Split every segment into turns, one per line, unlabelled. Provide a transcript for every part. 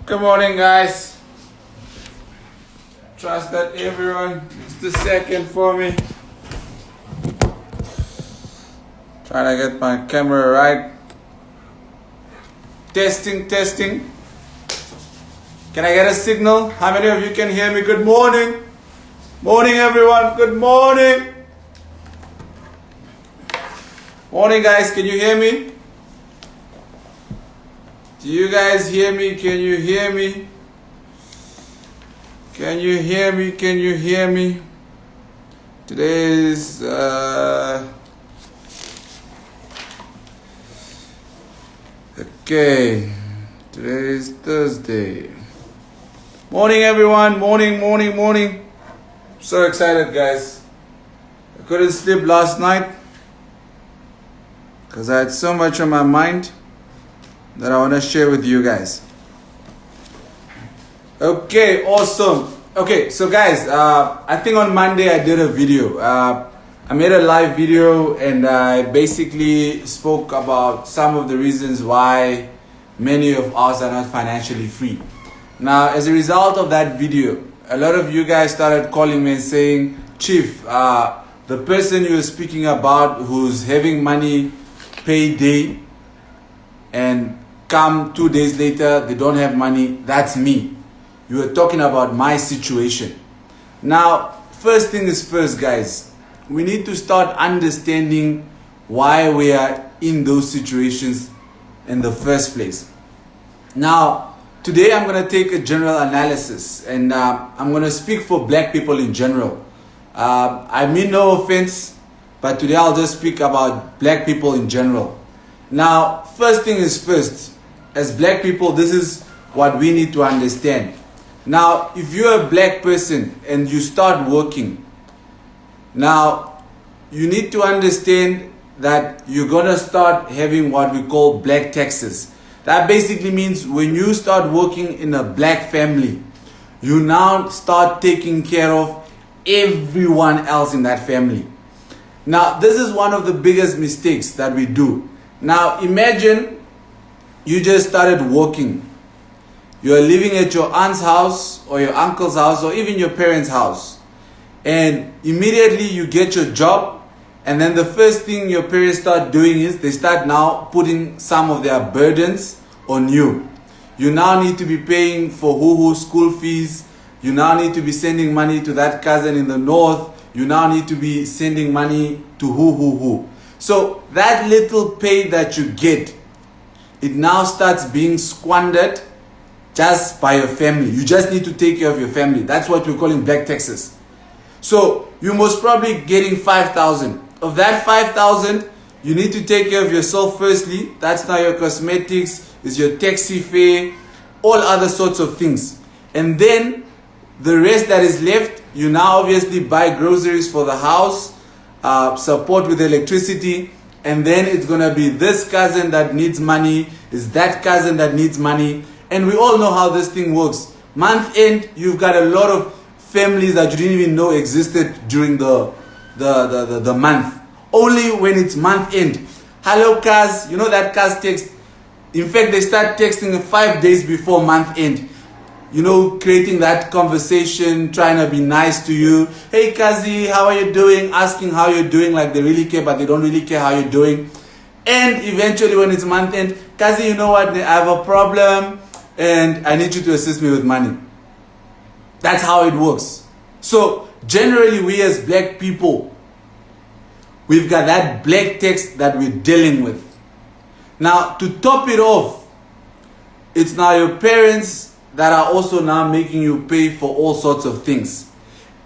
Good morning, guys. Trust that everyone is the second for me. Trying to get my camera right. Testing. Can I get a signal? How many of you can hear me? Good morning. Morning, everyone. Good morning. Morning, guys. Can you hear me? Do you guys hear me? Can you hear me? Can you hear me? Can you hear me? Today is okay. Today is Thursday. Morning, everyone. Morning. So excited, guys. I couldn't sleep last night because I had so much on my mind that I want to share with you guys. Okay, awesome. Okay, so guys, I think on Monday I did a video. I made a live video and I basically spoke about some of the reasons why many of us are not financially free. Now, as a result of that video, a lot of you guys started calling me and saying, Chief, the person you're speaking about who's having money payday and come 2 days later, they don't have money, that's me. You were talking about my situation. Now, first thing is first, guys. We need to start understanding why we are in those situations in the first place. Now, today I'm going to take a general analysis and I'm going to speak for black people in general. I mean no offense, but today I'll just speak about black people in general. Now, first thing is first. As black people, this is what we need to understand. Now, if you're a black person and you start working, now you need to understand that you're gonna start having what we call black taxes. That basically means when you start working in a black family, you now start taking care of everyone else in that family. Now, this is one of the biggest mistakes that we do. Now, imagine you just started working. You're living at your aunt's house or your uncle's house or even your parents' house. And immediately you get your job, and then the first thing your parents start doing is they start now putting some of their burdens on you. You now need to be paying for who school fees. You now need to be sending money to that cousin in the north. You now need to be sending money to who. So that little pay that you get, it now starts being squandered just by your family. You just need to take care of your family. That's what we're calling black taxes. So you most probably getting 5,000. Of that 5,000, you need to take care of yourself firstly. That's now your cosmetics, is your taxi fare, all other sorts of things. And then the rest that is left, you now obviously buy groceries for the house, support with electricity, and then it's going to be this cousin that needs money, is that cousin that needs money. And we all know how this thing works. Month end, you've got a lot of families that you didn't even know existed during the month. Only when it's month end. Hello, cuz. You know that cuz text. In fact, they start texting 5 days before month end. You know, creating that conversation, trying to be nice to you. Hey, Kazi, how are you doing? Asking how you're doing, like they really care, but they don't really care how you're doing. And eventually, when it's month end, Kazi, you know what? I have a problem, and I need you to assist me with money. That's how it works. So, generally, we as black people, we've got that black tax that we're dealing with. Now, to top it off, it's now your parents that are also now making you pay for all sorts of things.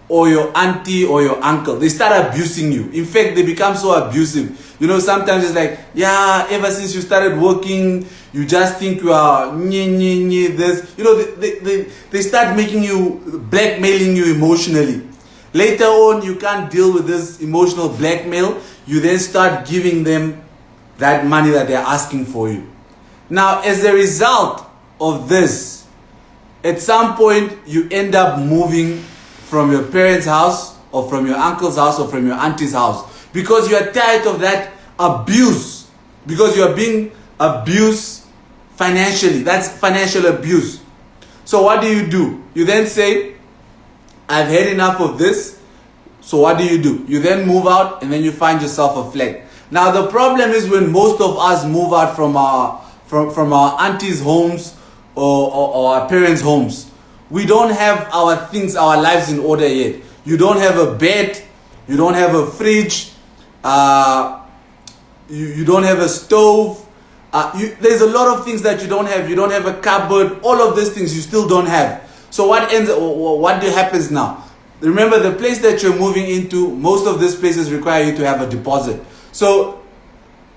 Or your auntie or your uncle. They start abusing you. In fact, they become so abusive. You know, sometimes it's like, yeah, ever since you started working, you just think you are this. You know, they start making you, blackmailing you emotionally. Later on, you can't deal with this emotional blackmail. You then start giving them that money that they're asking for you. Now, as a result of this, at some point, you end up moving from your parents' house or from your uncle's house or from your auntie's house because you are tired of that abuse, because you are being abused financially. That's financial abuse. So what do? You then say, I've had enough of this. So what do? You then move out and then you find yourself a flat. Now the problem is when most of us move out from our aunties' homes or our parents' homes, we don't have our things, our lives in order yet. You don't have a bed, you don't have a fridge, you don't have a stove. There's a lot of things that you don't have. You don't have a cupboard. All of these things you still don't have. So what happens now? Remember, the place that you're moving into, most of these places require you to have a deposit. So,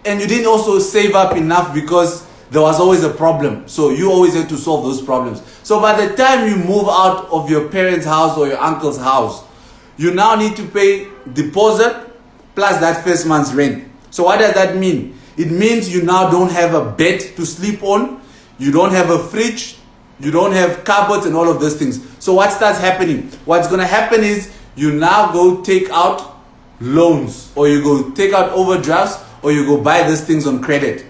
and you didn't also save up enough because there was always a problem. So you always had to solve those problems. So by the time you move out of your parents' house or your uncle's house, you now need to pay deposit plus that first month's rent. So what does that mean? It means you now don't have a bed to sleep on, you don't have a fridge, you don't have cupboards and all of those things. So what starts happening? What's going to happen is you now go take out loans, or you go take out overdrafts, or you go buy these things on credit.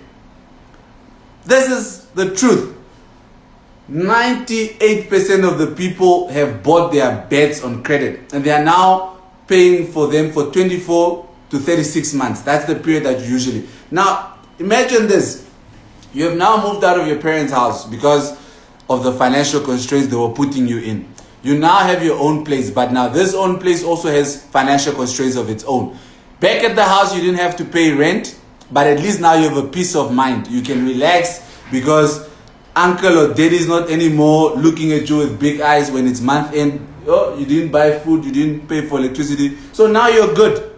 This is the truth. 98% of the people have bought their beds on credit, and they are now paying for them for 24 to 36 months. That's the period that you usually. Now, imagine this. You have now moved out of your parents' house because of the financial constraints they were putting you in. You now have your own place, but now this own place also has financial constraints of its own. Back at the house, you didn't have to pay rent, but at least now you have a peace of mind. You can relax because uncle or daddy is not anymore looking at you with big eyes when it's month end. Oh, you didn't buy food, you didn't pay for electricity. So now you're good.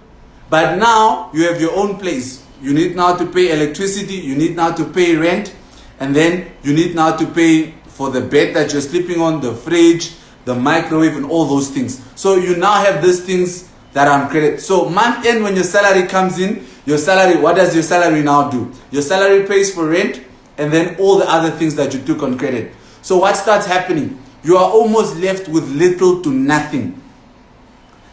But now you have your own place. You need now to pay electricity, you need now to pay rent, and then you need now to pay for the bed that you're sleeping on, the fridge, the microwave, and all those things. So you now have these things that are on credit. So month end, when your salary comes in, your salary, what does your salary now do? Your salary pays for rent and then all the other things that you took on credit. So what starts happening? You are almost left with little to nothing.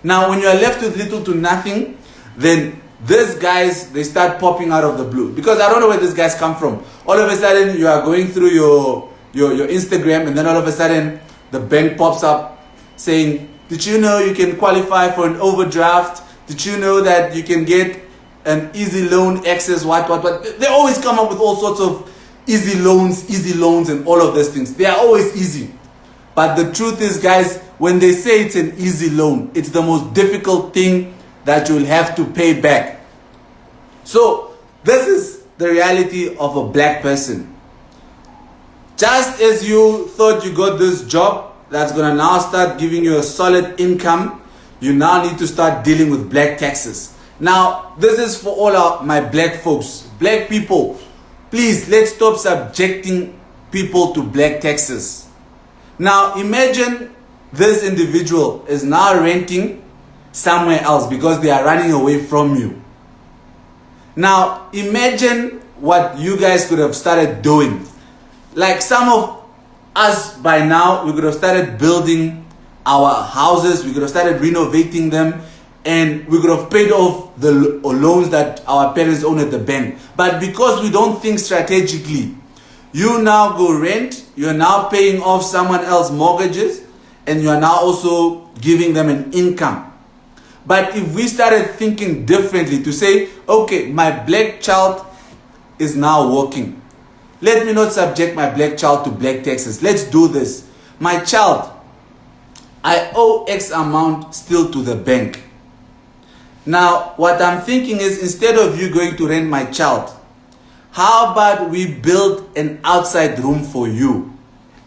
Now when you are left with little to nothing, then these guys, they start popping out of the blue. Because I don't know where these guys come from. All of a sudden you are going through your Instagram, and then all of a sudden the bank pops up saying, did you know you can qualify for an overdraft? Did you know that you can get an easy loan access, what? They always come up with all sorts of easy loans and all of those things. They are always easy. But the truth is, guys, when they say it's an easy loan, it's the most difficult thing that you'll have to pay back. So this is the reality of a black person. Just as you thought you got this job that's going to now start giving you a solid income, you now need to start dealing with black taxes. Now, this is for all my black folks. Black people, please, let's stop subjecting people to black taxes. Now, imagine this individual is now renting somewhere else because they are running away from you. Now, imagine what you guys could have started doing. Like some of us by now, we could have started building our houses, we could have started renovating them, and we could have paid off the loans that our parents own at the bank. But because we don't think strategically, you now go rent, you're now paying off someone else's mortgages, and you're now also giving them an income. But if we started thinking differently to say, okay, my black child is now working. Let me not subject my black child to black taxes. Let's do this. My child, I owe X amount still to the bank. Now, what I'm thinking is, instead of you going to rent my child, how about we build an outside room for you?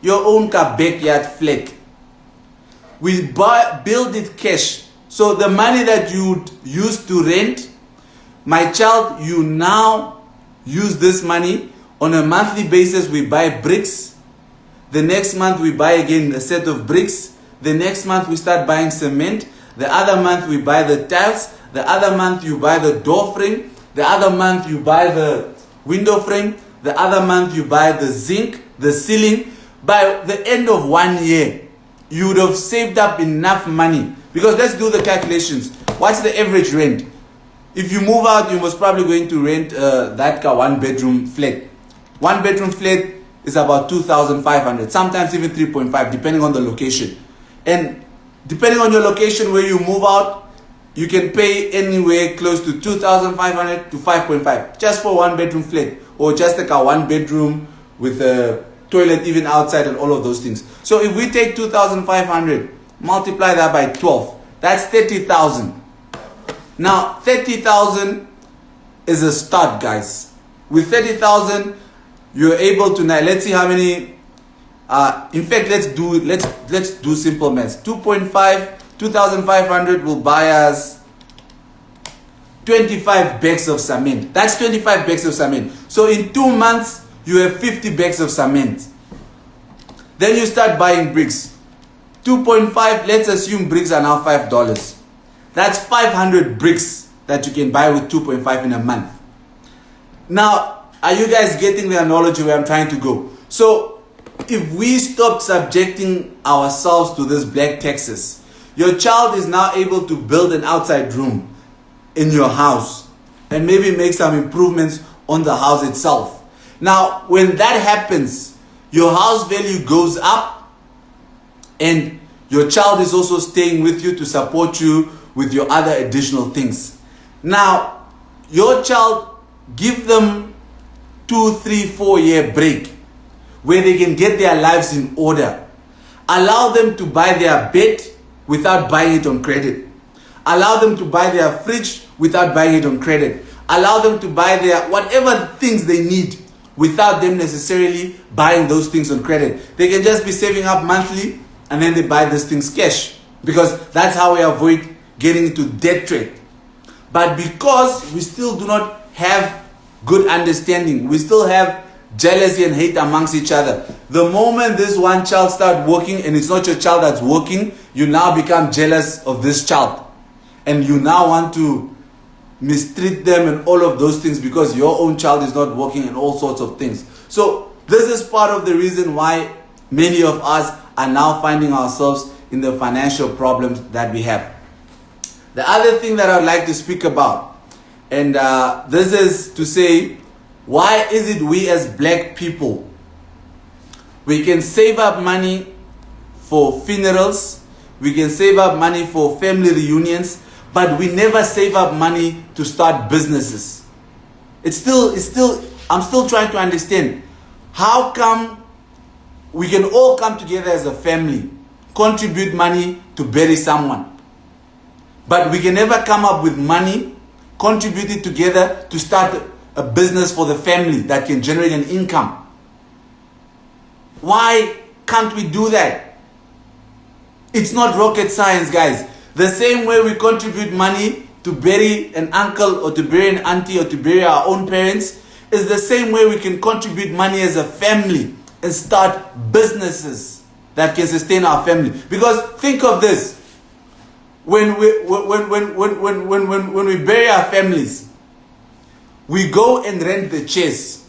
Your own backyard flat. We build it cash. So the money that you used to rent, my child, you now use this money. On a monthly basis, we buy bricks. The next month, we buy again a set of bricks. The next month, we start buying cement. The other month, we buy the tiles. The other month, you buy the door frame. The other month, you buy the window frame. The other month, you buy the zinc, the ceiling. By the end of 1 year, you would have saved up enough money. Because let's do the calculations. What's the average rent? If you move out, you most probably going to rent that one bedroom flat. One bedroom flat, is about 2,500, sometimes even 3.5, depending on the location. And depending on your location where you move out, you can pay anywhere close to 2,500 to 5.5 just for 1-bedroom flat, or just like a 1-bedroom with a toilet even outside and all of those things. So if we take 2,500, multiply that by 12, that's 30,000. Now 30,000 is a start, guys. With 30,000, you're able to, now let's see how many, in fact, let's do simple maths. 2,500 will buy us 25 bags of cement. That's 25 bags of cement. So in 2 months, you have 50 bags of cement. Then you start buying bricks. 2.5, let's assume bricks are now $5. That's 500 bricks that you can buy with 2.5 in a month. Now, are you guys getting the analogy where I'm trying to go? So, if we stop subjecting ourselves to this black taxes, your child is now able to build an outside room in your house and maybe make some improvements on the house itself. Now, when that happens, your house value goes up and your child is also staying with you to support you with your other additional things. Now, your child, give them 2, 3, 4 year break where they can get their lives in order. Allow them to buy their bed without buying it on credit. Allow them to buy their fridge without buying it on credit. Allow them to buy their whatever things they need without them necessarily buying those things on credit. They can just be saving up monthly and then they buy these things cash, because that's how we avoid getting into debt trap. But because we still do not have good understanding, we still have jealousy and hate amongst each other. The moment this one child starts working and it's not your child that's working, you now become jealous of this child. And you now want to mistreat them and all of those things because your own child is not working and all sorts of things. So this is part of the reason why many of us are now finding ourselves in the financial problems that we have. The other thing that I would like to speak about, and this is to say, why is it we as black people, we can save up money for funerals, we can save up money for family reunions, but we never save up money to start businesses. I'm still trying to understand, how come we can all come together as a family, contribute money to bury someone, but we can never come up with money, contribute it together to start a business for the family that can generate an income? Why can't we do that? It's not rocket science, guys. The same way we contribute money to bury an uncle or to bury an auntie or to bury our own parents is the same way we can contribute money as a family and start businesses that can sustain our family. Because think of this. When we bury our families, we go and rent the chairs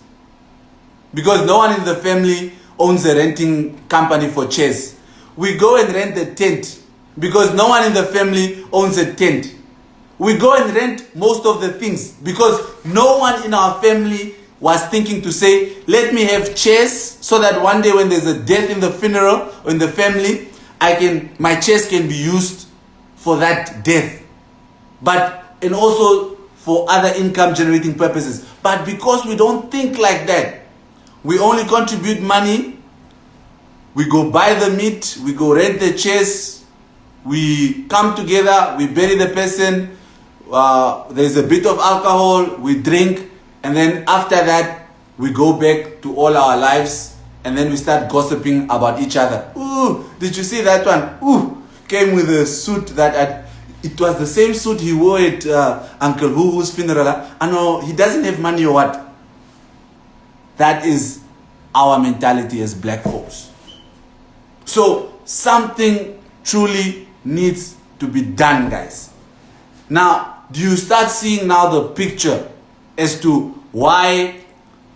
because no one in the family owns a renting company for chairs. We go and rent the tent because no one in the family owns a tent. We go and rent most of the things because no one in our family was thinking to say, let me have chairs so that one day when there's a death in the funeral or in the family, my chairs can be used for that death, and also for other income generating purposes. But because we don't think like that, we only contribute money, we go buy the meat, we go rent the chairs, we come together, we bury the person, there's a bit of alcohol, we drink, and then after that, we go back to all our lives, and then we start gossiping about each other. Ooh, did you see that one? Ooh, came with a suit it was the same suit he wore at Uncle Who's funeral. I know he doesn't have money or what. That is our mentality as black folks. So something truly needs to be done, guys. Now, do you start seeing now the picture as to why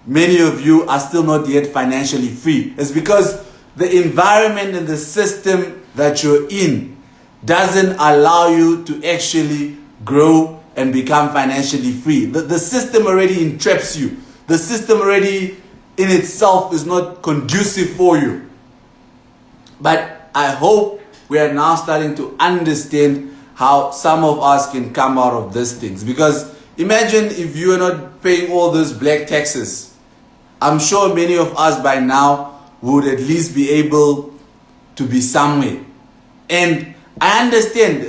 many of you are still not yet financially free? It's because the environment and the system that you're in doesn't allow you to actually grow and become financially free. The system already entraps you. The system already in itself is not conducive for you. But I hope we are now starting to understand how some of us can come out of these things. Because imagine if you are not paying all those black taxes. I'm sure many of us by now would at least be able to be somewhere. And I understand,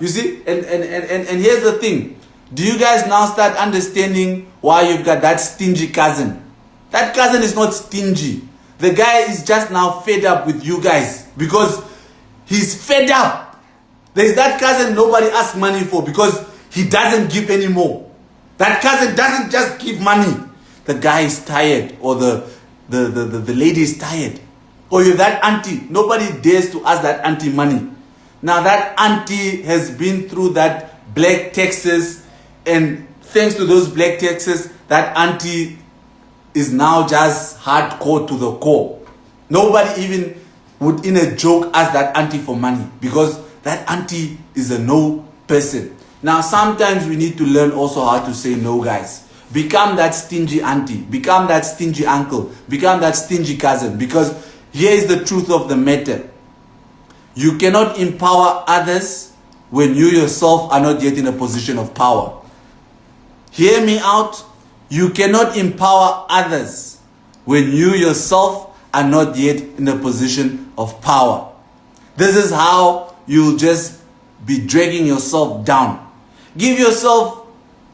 you see, and here's the thing. Do you guys now start understanding why you've got that stingy cousin? That cousin is not stingy. The guy is just now fed up with you guys because he's fed up. There's that cousin nobody asks money for because he doesn't give anymore. That cousin doesn't just give money. The guy is tired, or the lady is tired. Or you're that auntie. Nobody dares to ask that auntie money. Now that auntie has been through that black taxes, and thanks to those black taxes, that auntie is now just hardcore to the core. Nobody even would in a joke ask that auntie for money because that auntie is a no person. Now sometimes we need to learn also how to say no, guys. Become that stingy auntie, become that stingy uncle, become that stingy cousin, because here is the truth of the matter. You cannot empower others when you yourself are not yet in a position of power. Hear me out. You cannot empower others when you yourself are not yet in a position of power. This is how you'll just be dragging yourself down. Give yourself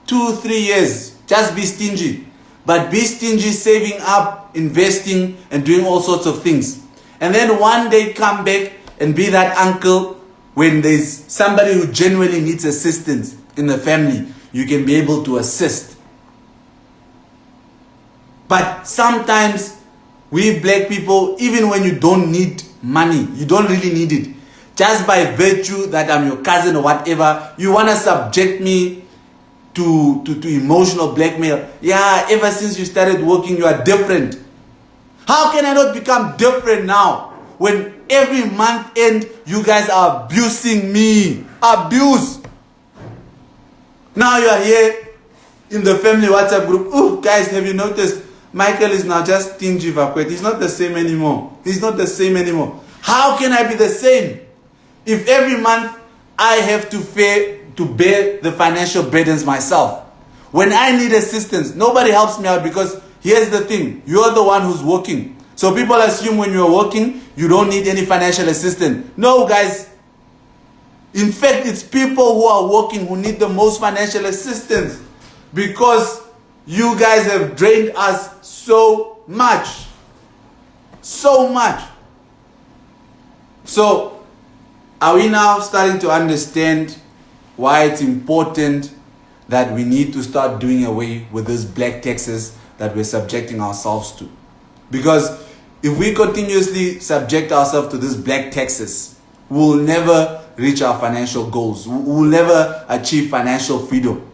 2-3 years. Just be stingy. But be stingy saving up, investing, and doing all sorts of things. And then one day come back and be that uncle when there's somebody who genuinely needs assistance in the family. You can be able to assist. But sometimes we black people, even when you don't need money, you don't really need it. Just by virtue that I'm your cousin or whatever, you want to subject me to emotional blackmail. Yeah, ever since you started working, you are different. How can I not become different now? When every month end, you guys are abusing me. Abuse. Now you are here in the family WhatsApp group. Oh, guys, have you noticed? Michael is now just stingy vacuate. He's not the same anymore. He's not the same anymore. How can I be the same? If every month I have to bear the financial burdens myself. When I need assistance, nobody helps me out because here's the thing. You're the one who's working. So people assume when you're working, you don't need any financial assistance. No, guys. In fact, it's people who are working who need the most financial assistance because you guys have drained us so much. So much. So, are we now starting to understand why it's important that we need to start doing away with these black taxes that we're subjecting ourselves to? Because if we continuously subject ourselves to these black taxes, we'll never reach our financial goals. We'll never achieve financial freedom.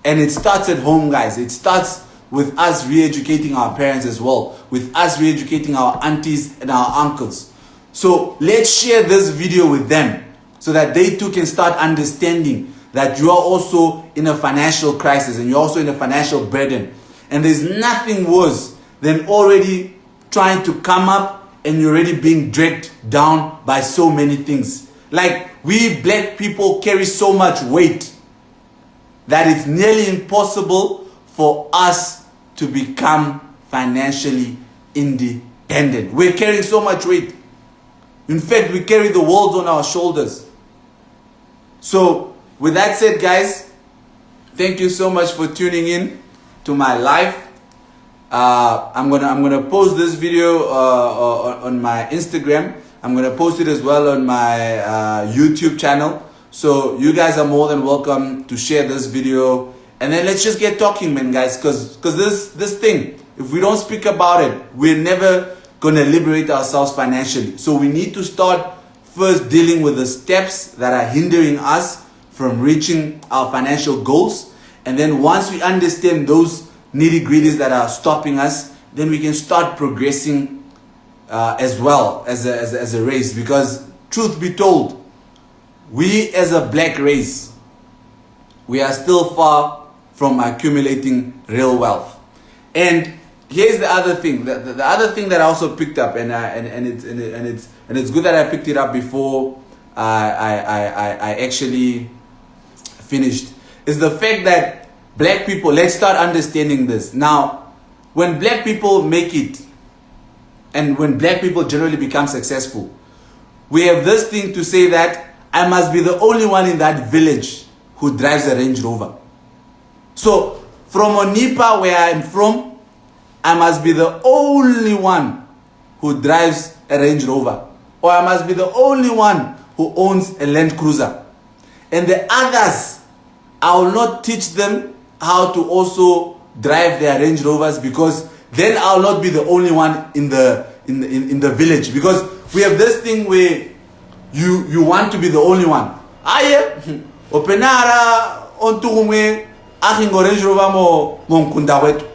And it starts at home, guys. It starts with us re-educating our parents as well, with us re-educating our aunties and our uncles. So let's share this video with them so that they too can start understanding that you are also in a financial crisis and you're also in a financial burden. And there's nothing worse than already trying to come up and you're already being dragged down by so many things. Like, we black people carry so much weight that it's nearly impossible for us to become financially independent. We're carrying so much weight. In fact, we carry the world on our shoulders. So, with that said, guys, thank you so much for tuning in to my live. I'm gonna post this video on my Instagram. I'm gonna post it as well on my YouTube channel. So you guys are more than welcome to share this video, and then let's just get talking, man, guys. Because this thing, if we don't speak about it, we're never gonna liberate ourselves financially. So we need to start first dealing with the steps that are hindering us from reaching our financial goals, and then once we understand those nitty-gritties that are stopping us, then we can start progressing as well as a race. Because truth be told, we as a black race, we are still far from accumulating real wealth. And here's the other thing. The other thing that I also picked up, and it's good that I picked it up before I actually finished, is the fact that black people, let's start understanding this. Now, when black people make it, and when black people generally become successful, we have this thing to say that I must be the only one in that village who drives a Range Rover. So, from Onipa, where I'm from, I must be the only one who drives a Range Rover. Or I must be the only one who owns a Land Cruiser. And the others, I will not teach them how to also drive their Range Rovers, because then I'll not be the only one in the village. Because we have this thing where you want to be the only one. Aye, openara ontume achingo Range Rover mo nkunda wetu.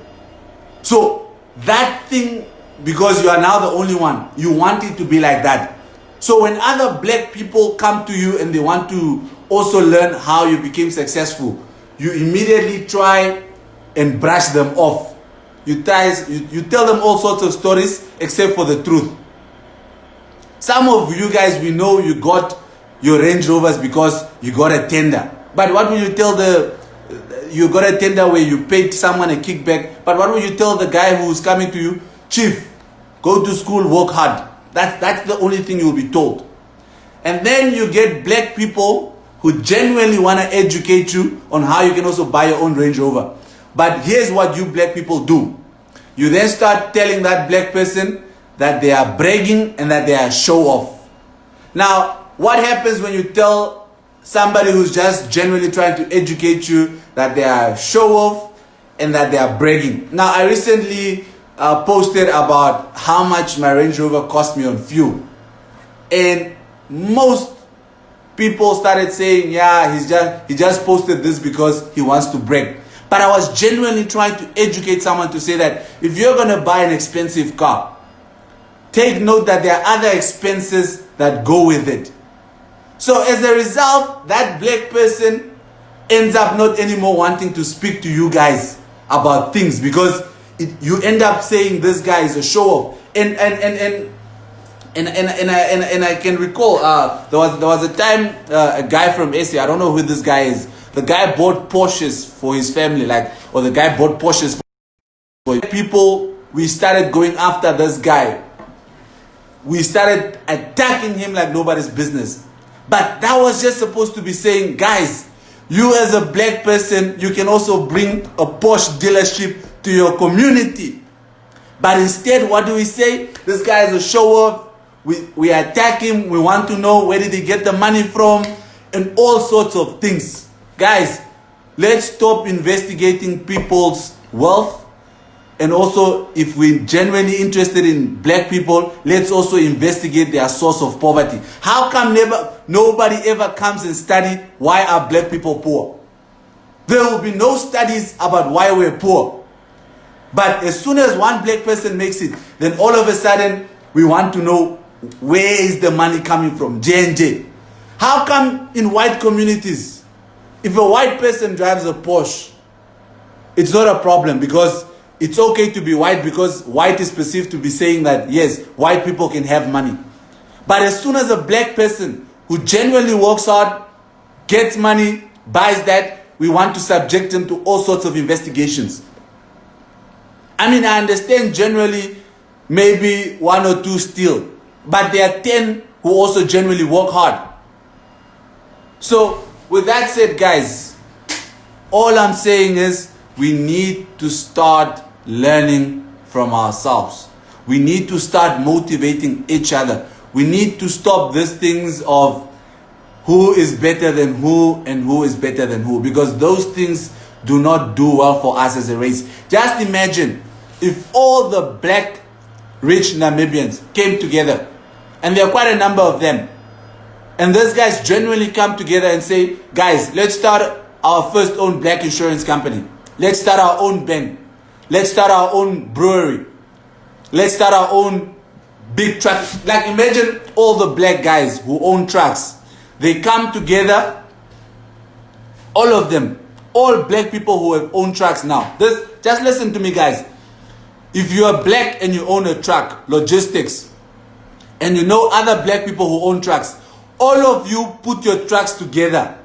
So that thing, because you are now the only one, you want it to be like that. So when other black people come to you and they want to also learn how you became successful, you immediately try and brush them off. You tell them all sorts of stories except for the truth. Some of you guys, we know you got your Range Rovers because you got a tender. But what will you tell you got a tender where you paid someone a kickback? But what will you tell the guy who's coming to you? Chief, go to school, work hard. That's the only thing you'll be told. And then you get black people who genuinely want to educate you on how you can also buy your own Range Rover. But here's what you black people do. You then start telling that black person that they are bragging and that they are show off. Now, what happens when you tell somebody who's just genuinely trying to educate you that they are show off and that they are bragging? Now, I recently posted about how much my Range Rover cost me on fuel. And most people started saying, yeah, he just posted this because he wants to brag. But I was genuinely trying to educate someone to say that if you're going to buy an expensive car, take note that there are other expenses that go with it. So as a result, that black person ends up not anymore wanting to speak to you guys about things, because you end up saying this guy is a show-off. And I can recall there was a time a guy from SA, I don't know who this guy is. The guy bought Porsches for his family, or the guy bought Porsches for people. We started going after this guy. We started attacking him like nobody's business. But that was just supposed to be saying, guys, you as a black person, you can also bring a Porsche dealership to your community. But instead, what do we say? This guy is a show-off. We attack him. We want to know where did he get the money from, and all sorts of things. Guys, let's stop investigating people's wealth. And also, if we're genuinely interested in black people, let's also investigate their source of poverty. How come nobody ever comes and study why are black people poor? There will be no studies about why we're poor. But as soon as one black person makes it, then all of a sudden, we want to know where is the money coming from, J&J. How come in white communities, if a white person drives a Porsche, it's not a problem, because it's okay to be white, because white is perceived to be saying that, yes, white people can have money. But as soon as a black person who genuinely works hard, gets money, buys that, we want to subject them to all sorts of investigations. I mean, I understand generally maybe one or two steal, but there are 10 who also genuinely work hard. So, with that said, guys, all I'm saying is we need to start learning from ourselves. We need to start motivating each other. We need to stop these things of who is better than who and who is better than who, because those things do not do well for us as a race. Just imagine if all the black rich Namibians came together, and there are quite a number of them, and those guys genuinely come together and say, guys, let's start our first own black insurance company. Let's start our own bank. Let's start our own brewery. Let's start our own big truck. Like, imagine all the black guys who own trucks. They come together, all of them, all black people who have owned trucks now. Just listen to me, guys. If you are black and you own a truck, logistics, and you know other black people who own trucks, all of you put your trucks together.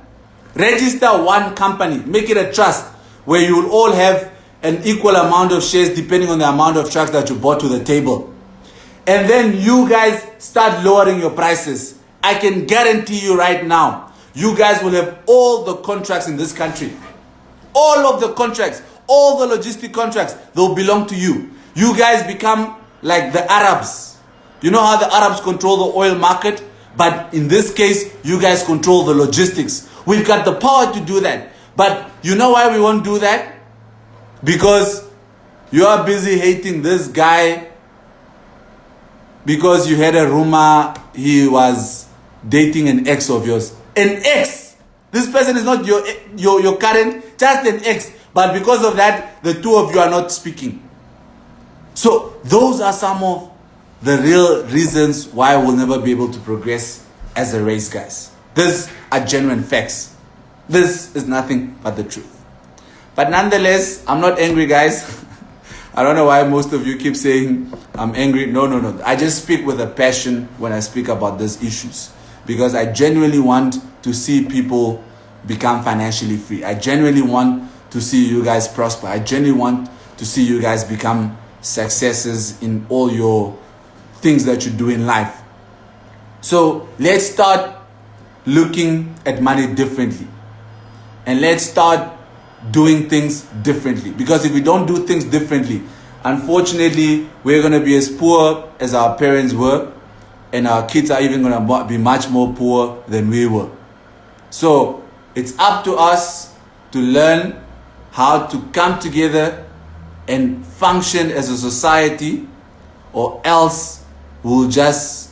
Register one company, make it a trust where you will all have an equal amount of shares depending on the amount of trucks that you brought to the table. And then you guys start lowering your prices. I can guarantee you right now, you guys will have all the contracts in this country. All of the contracts, all the logistic contracts, they'll belong to you. You guys become like the Arabs. You know how the Arabs control the oil market? But in this case, you guys control the logistics. We've got the power to do that. But you know why we won't do that? Because you are busy hating this guy because you had a rumor he was dating an ex of yours. An ex! This person is not your current, just an ex. But because of that, the two of you are not speaking. So those are some of the real reasons why we'll never be able to progress as a race, guys. These are genuine facts. This is nothing but the truth. But nonetheless, I'm not angry, guys. I don't know why most of you keep saying I'm angry. No. I just speak with a passion when I speak about these issues. Because I genuinely want to see people become financially free. I genuinely want to see you guys prosper. I genuinely want to see you guys become successes in all your things that you do in life. So let's start looking at money differently. And let's start doing things differently. Because if we don't do things differently, unfortunately, we're going to be as poor as our parents were. And our kids are even going to be much more poor than we were. So it's up to us to learn how to come together and function as a society, or else we'll just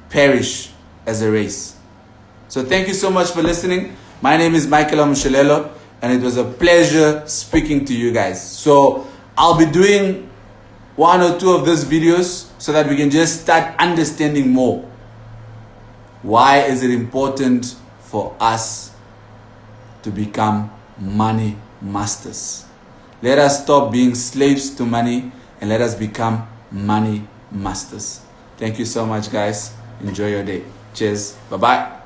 perish as a race. So thank you so much for listening. My name is Michael Amushelelo, and it was a pleasure speaking to you guys. So I'll be doing one or two of these videos so that we can just start understanding more. Why is it important for us to become money masters? Let us stop being slaves to money and let us become money masters. Thank you so much, guys. Enjoy your day. Cheers. Bye-bye.